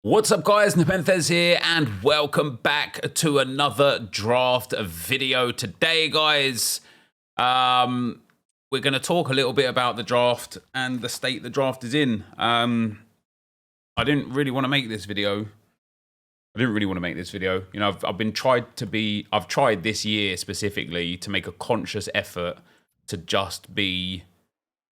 What's up guys, NepentheZ here and welcome back to another draft video. Today guys, we're going to talk a little bit about the draft and the state the draft is in. I didn't really want to make this video. You know, I've tried this year specifically to make a conscious effort to just be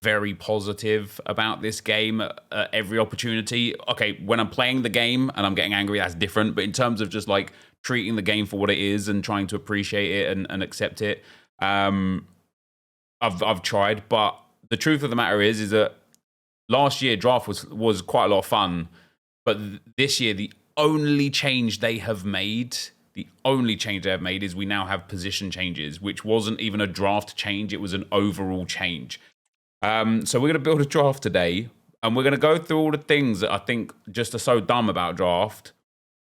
very positive about this game at every opportunity. Okay, when I'm playing the game and I'm getting angry, that's different. But in terms of just like treating the game for what it is and trying to appreciate it and accept it, I've tried. But the truth of the matter is that last year draft was quite a lot of fun. But this year, the only change they have made is we now have position changes, which wasn't even a draft change. It was an overall change. So we're going to build a draft today, and we're going to go through all the things that I think just are so dumb about draft,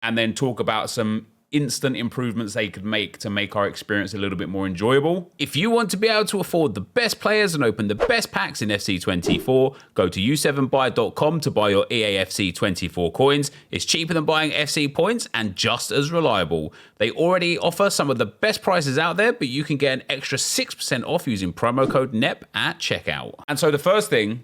and then talk about some instant improvements they could make to make our experience a little bit more enjoyable. If you want to be able to afford the best players and open the best packs in FC24, go to u7buy.com to buy your EAFC24 coins. It's cheaper than buying FC points and just as reliable. They already offer some of the best prices out there, but you can get an extra 6% off using promo code NEP at checkout. And so the first thing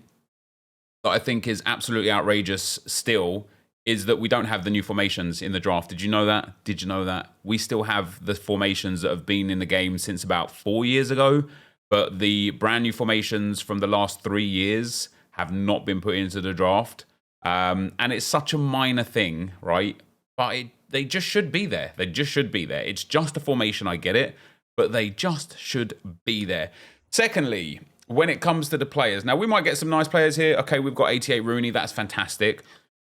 that I think is absolutely outrageous still is that we don't have the new formations in the draft. Did you know that? We still have the formations that have been in the game since about 4 years ago, but the brand new formations from the last 3 years have not been put into the draft. And it's such a minor thing, right? But they just should be there. It's just a formation, I get it, but they just should be there. Secondly, when it comes to the players, now we might get some nice players here. Okay, we've got 88 Rooney, that's fantastic.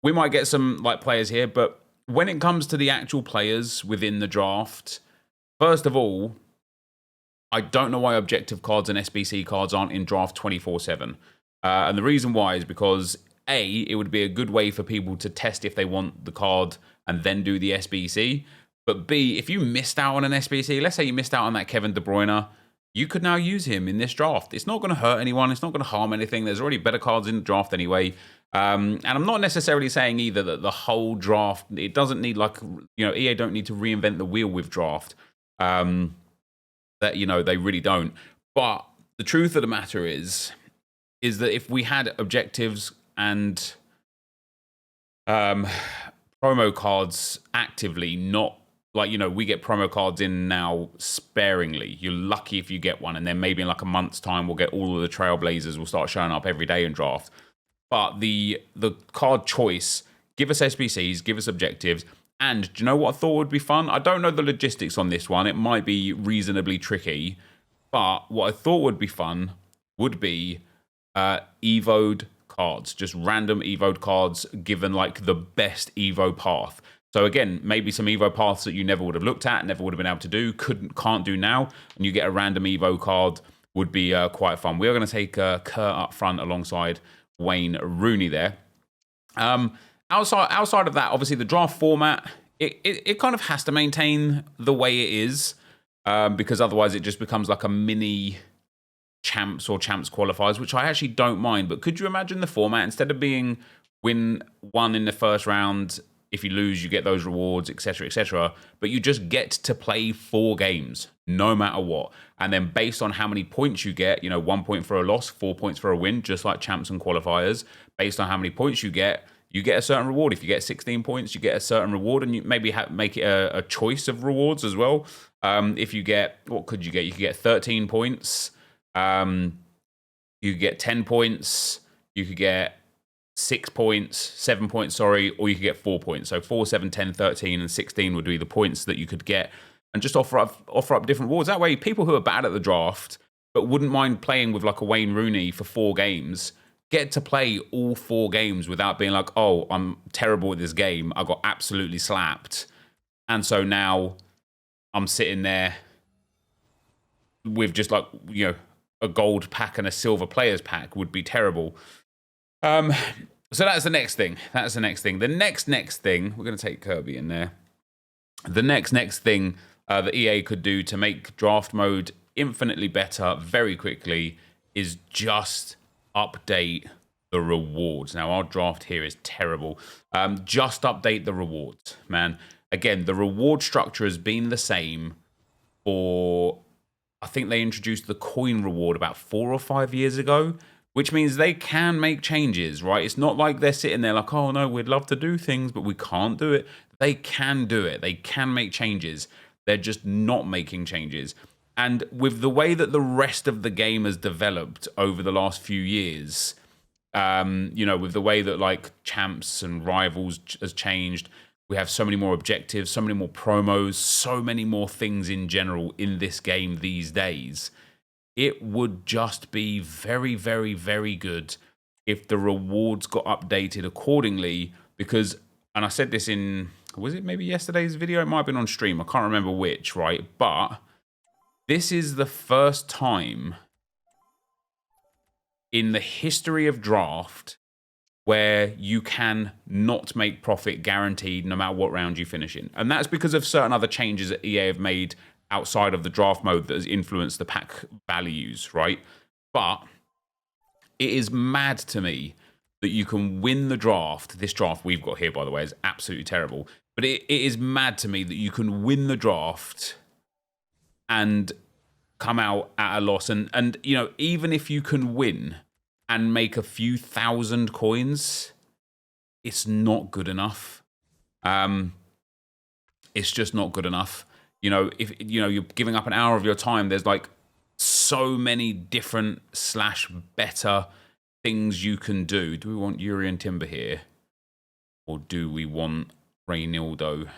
We might get some like players here, but when it comes to the actual players within the draft, first of all, I don't know why objective cards and SBC cards aren't in draft 24/7. And the reason why is because A, it would be a good way for people to test if they want the card and then do the SBC. But B, if you missed out on an SBC, let's say you missed out on that Kevin De Bruyne, you could now use him in this draft. It's not going to hurt anyone. It's not going to harm anything. There's already better cards in the draft anyway. And I'm not necessarily saying either that the whole draft, it doesn't need like, you know, EA don't need to reinvent the wheel with draft. That, you know, they really don't. But the truth of the matter is that if we had objectives and promo cards actively, not like, you know, we get promo cards in now sparingly. You're lucky if you get one. And then maybe in like a month's time, we'll get all of the Trailblazers will start showing up every day in draft. But the card choice, give us SBCs, give us objectives. And do you know what I thought would be fun? I don't know the logistics on this one. It might be reasonably tricky. But what I thought would be fun would be evoed cards. Just random evoed cards given like the best evo path. So again, maybe some evo paths that you never would have looked at, never would have been able to do, can't do now. And you get a random evo card would be quite fun. We are going to take Kurt up front alongside Wayne Rooney there. Outside of that, obviously the draft format, it kind of has to maintain the way it is, because otherwise it just becomes like a mini champs or champs qualifiers, which I actually don't mind. But could you imagine the format instead of being win one in the first round, if you lose you get those rewards, etc., but you just get to play 4 games no matter what, and then based on how many points you get, you know, 1 point for a loss, 4 points for a win, just like champs and qualifiers. Based on how many points you get a certain reward. If you get 16 points, you get a certain reward, and you maybe make it a choice of rewards as well. If you get, what could you get? You could get 13 points, you could get 10 points, you could get 6 points, 7 points, or you could get 4 points. So 4, 7, 10, 13, and 16 would be the points that you could get, and just offer up different rewards. That way, people who are bad at the draft but wouldn't mind playing with like a Wayne Rooney for 4 games get to play all 4 games without being like, oh, I'm terrible at this game. I got absolutely slapped. And so now I'm sitting there with just like, you know, a gold pack and a silver players pack would be terrible. So that's the next thing. The next thing, we're going to take Kirby in there. The next thing that EA could do to make draft mode infinitely better very quickly is just update the rewards. Now, our draft here is terrible. Just update the rewards, man. Again, the reward structure has been the same for, I think they introduced the coin reward about 4 or 5 years ago, which means they can make changes, right? It's not like they're sitting there like, oh no, we'd love to do things, but we can't do it. They can do it. They can make changes. They're just not making changes. And with the way that the rest of the game has developed over the last few years, you know, with the way that like champs and rivals has changed, we have so many more objectives, so many more promos, so many more things in general in this game these days. It would just be very, very, very good if the rewards got updated accordingly. Because, and I said this in, was it maybe yesterday's video? It might have been on stream. I can't remember which, right? But this is the first time in the history of draft where you can not make profit guaranteed no matter what round you finish in. And that's because of certain other changes that EA have made outside of the draft mode that has influenced the pack values, right? But it is mad to me that you can win the draft. This draft we've got here, by the way, is absolutely terrible. But it is mad to me that you can win the draft and come out at a loss. And you know, even if you can win and make a few thousand coins, it's not good enough. It's just not good enough. You know, if you know you're giving up an hour of your time, there's like so many different / better things you can do. Do we want Yuri and Timber here, or do we want Reynildo?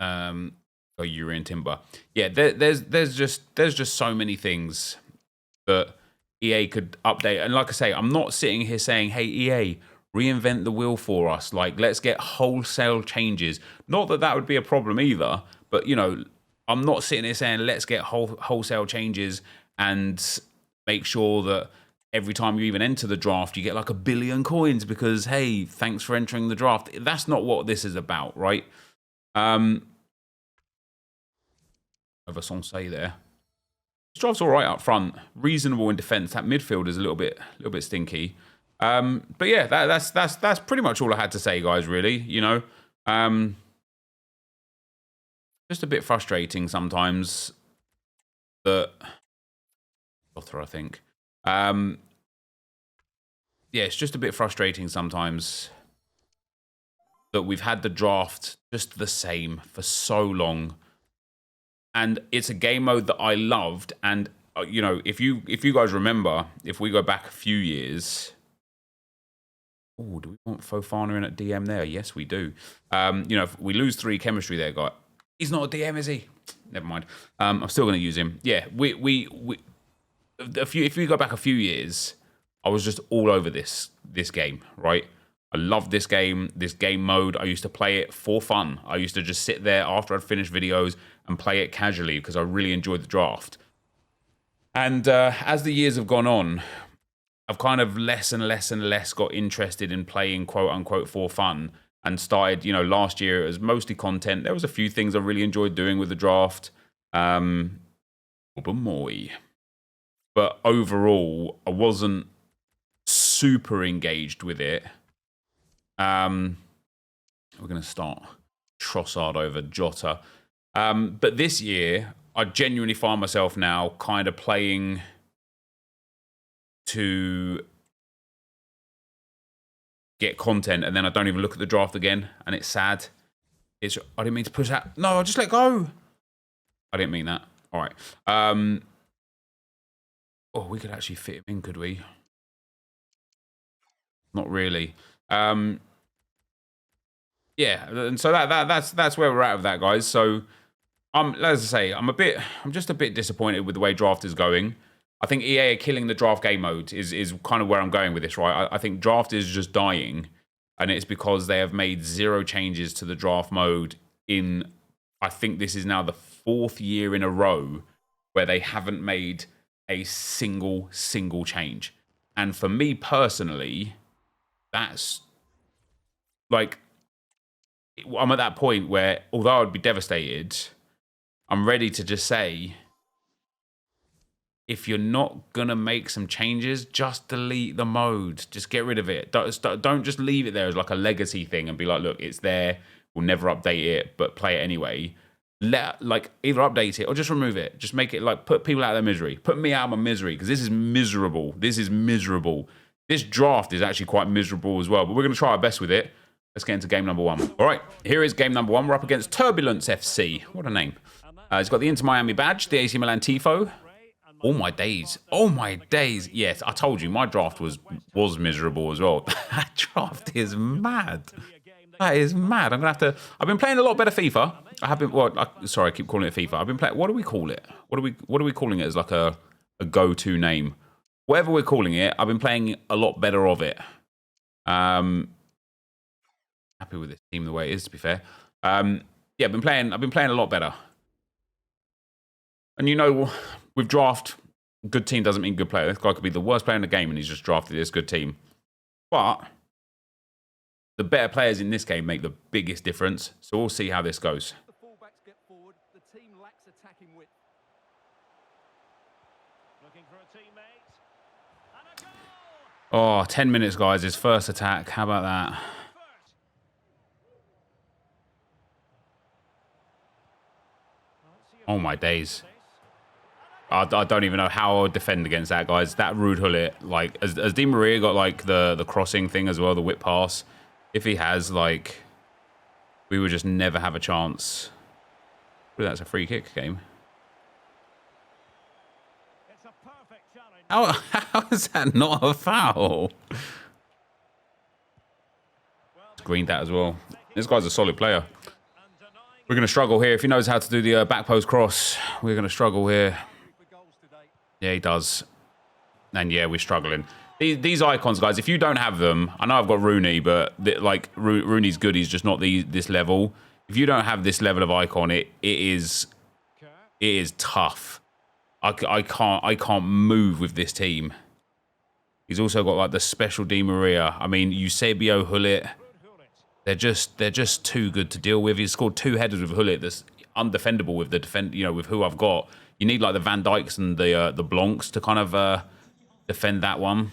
Or Yuri and Timber. Yeah, there's just so many things that EA could update. And like I say, I'm not sitting here saying, hey, EA, reinvent the wheel for us. Like, let's get wholesale changes. Not that that would be a problem either, but, you know, I'm not sitting here saying, let's get wholesale changes and make sure that every time you even enter the draft, you get like 1 billion coins because, hey, thanks for entering the draft. That's not what this is about, right? Of a sensei there. This draft's all right up front, reasonable in defense. That midfield is a little bit stinky. But yeah, that's pretty much all I had to say, guys. Really, you know, just a bit frustrating sometimes. That author, I think. Yeah, it's just a bit frustrating sometimes that we've had the draft just the same for so long. And it's a game mode that I loved. And, you know, if you guys remember, if we go back a few years... Oh, do we want Fofana in at DM there? Yes, we do. You know, if we lose 3 chemistry there, guy. He's not a DM, is he? Never mind. I'm still going to use him. Yeah, if we go back a few years, I was just all over this game, right? I loved this game mode. I used to play it for fun. I used to just sit there after I'd finished videos and play it casually because I really enjoyed the draft. And as the years have gone on, I've kind of less and less got interested in playing quote-unquote for fun and started, you know, last year it was mostly content. There was a few things I really enjoyed doing with the draft. But overall, I wasn't super engaged with it. We're going to start Trossard over Jota. But this year, I genuinely find myself now kind of playing to get content, and then I don't even look at the draft again, and it's sad. I didn't mean to push that. No, I'll just let go. I didn't mean that. All right. Oh, we could actually fit him in, could we? Not really. Yeah, and so that's where we're at with that, guys. So, as I say, I'm just a bit disappointed with the way draft is going. I think EA are killing the draft game mode is kind of where I'm going with this, right? I think draft is just dying, and it's because they have made 0 changes to the draft mode in, I think this is now the 4th year in a row where they haven't made a single change. And for me personally, that's like, I'm at that point where, although I'd be devastated, I'm ready to just say, if you're not going to make some changes, just delete the mode. Just get rid of it. Don't just leave it there as like a legacy thing and be like, look, it's there. We'll never update it, but play it anyway. Like, either update it or just remove it. Just make it like, put people out of their misery. Put me out of my misery, because this is miserable. This is miserable. This draft is actually quite miserable as well, but we're going to try our best with it. Let's get into game number 1. All right, here is game number 1. We're up against Turbulence FC. What a name. He's got the Inter Miami badge, the AC Milan tifo. Oh my days. Oh my days. Yes, I told you, my draft was miserable as well. That draft is mad. That is mad. I'm going to have to... I've been playing a lot better FIFA. I have been... Well, sorry, I keep calling it FIFA. I've been playing... What do we call it? What are we calling it as like a go-to name? Whatever we're calling it, I've been playing a lot better of it. Happy with this team the way it is, to be fair. Yeah, I've been playing a lot better. And you know, with draft, good team doesn't mean good player. This guy could be the worst player in the game and he's just drafted this good team. But the better players in this game make the biggest difference. So we'll see how this goes. The fullbacks get forward. The team lacks attacking width. Looking for a teammate. And a goal! Oh, 10 minutes, guys. His first attack. How about that? Oh, my days. I don't even know how I would defend against that, guys. That rude hullet, like, as Di Maria got, like, the crossing thing as well, the whip pass. If he has, like, we would just never have a chance. Well, that's a free kick game. It's a perfect challenge. How is that not a foul? Greened that as well. This guy's a solid player. We're going to struggle here. If he knows how to do the back post cross, we're going to struggle here. Yeah, he does. And yeah, we're struggling. These icons, guys, if you don't have them, I know I've got Rooney, but like Rooney's good. He's just not this level. If you don't have this level of icon, it is tough. I can't move with this team. He's also got like the special Di Maria. I mean, Eusebio, Hullet. They're just too good to deal with. He's scored 2 headers with Hullet that's undefendable with with who I've got. You need like the Van Dijks and the Blancs to kind of defend that one.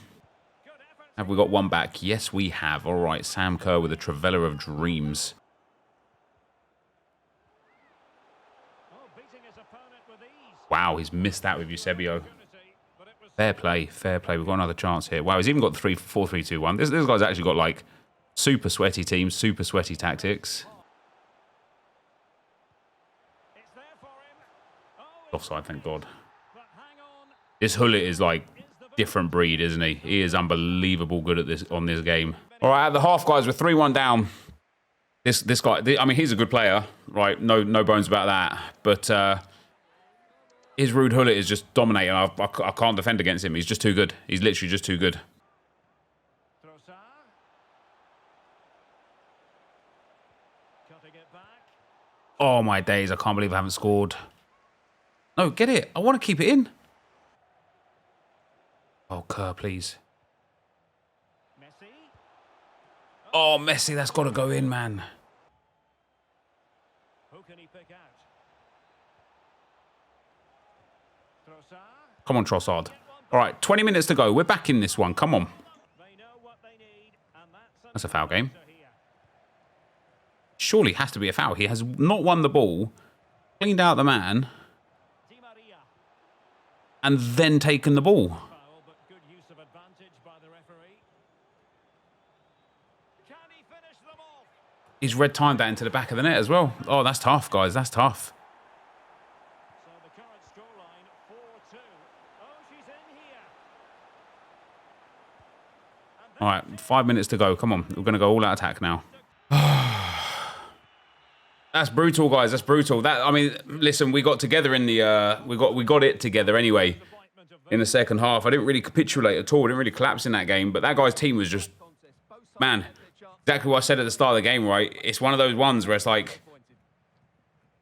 Have we got one back? Yes, we have. All right, Sam Kerr with a Travella of Dreams. Wow, he's missed that with Eusebio. Fair play, fair play. We've got another chance here. Wow, he's even got the 4-3-2-1. This guy's actually got like super sweaty teams, super sweaty tactics. Offside, thank God. This Hullet is like different breed, isn't he? He is unbelievable good at this on this game. All right, at the half, guys, we're 3-1 down. This guy, I mean, he's a good player, right? No bones about that. But his rude Hullet is just dominating. I can't defend against him. He's just too good. He's literally just too good. Oh my days! I can't believe I haven't scored. No, get it. I want to keep it in. Oh, Kerr, please. Oh, Messi, that's got to go in, man. Who can he pick out? Come on, Trossard. All right, 20 minutes to go. We're back in this one. Come on. That's a foul game. Surely has to be a foul. He has not won the ball, cleaned out the man, and then taken the ball. He's red timed that into the back of the net as well. Oh, that's tough, guys. That's tough. So the current scoreline 4-2. Oh, she's in here. All right, 5 minutes to go. Come on, we're gonna go all out attack now. That's brutal, guys. That's brutal. That, I mean, listen, we got together in the we got it together anyway in the second half. I didn't really capitulate at all. I didn't really collapse in that game. But that guy's team was just, man, exactly what I said at the start of the game, right? It's one of those ones where it's like,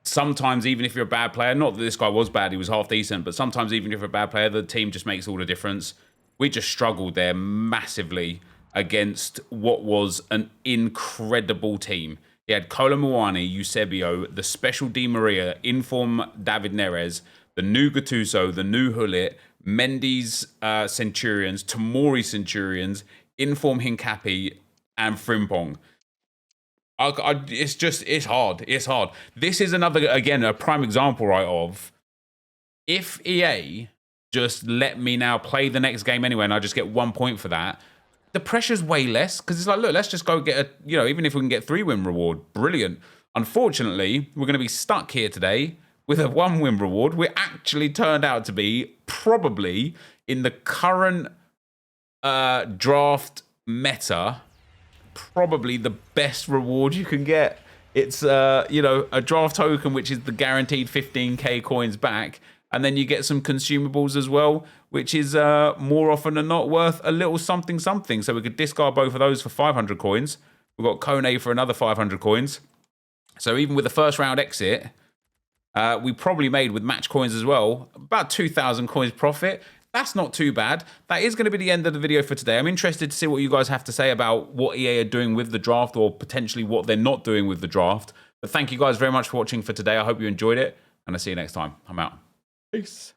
sometimes even if you're a bad player, not that this guy was bad, he was half decent, but sometimes even if you're a bad player, the team just makes all the difference. We just struggled there massively against what was an incredible team. He had Kolo Muani, Eusebio, the special Di Maria, inform David Neres, the new Gattuso, the new Hullet, Mendy's Centurions, Tomori Centurions, Inform Hincapi, and Frimpong. It's hard. It's hard. This is another, again, a prime example, right, of if EA just let me now play the next game anyway and I just get 1 point for that, the pressure's way less because it's like, look, let's just go get a, you know, even if we can get 3-win reward, brilliant. Unfortunately, we're going to be stuck here today with a 1-win reward. We actually turned out to be probably in the current draft meta, probably the best reward you can get. It's you know, a draft token, which is the guaranteed 15k coins back, and then you get some consumables as well, which is more often than not worth a little something. So we could discard both of those for 500 coins. We've got Kone for another 500 coins. So even with the first round exit, we probably made with match coins as well about 2,000 coins profit. That's not too bad. That is going to be the end of the video for today. I'm interested to see what you guys have to say about what EA are doing with the draft, or potentially what they're not doing with the draft. But thank you guys very much for watching for today. I hope you enjoyed it, and I'll see you next time. I'm out. Peace.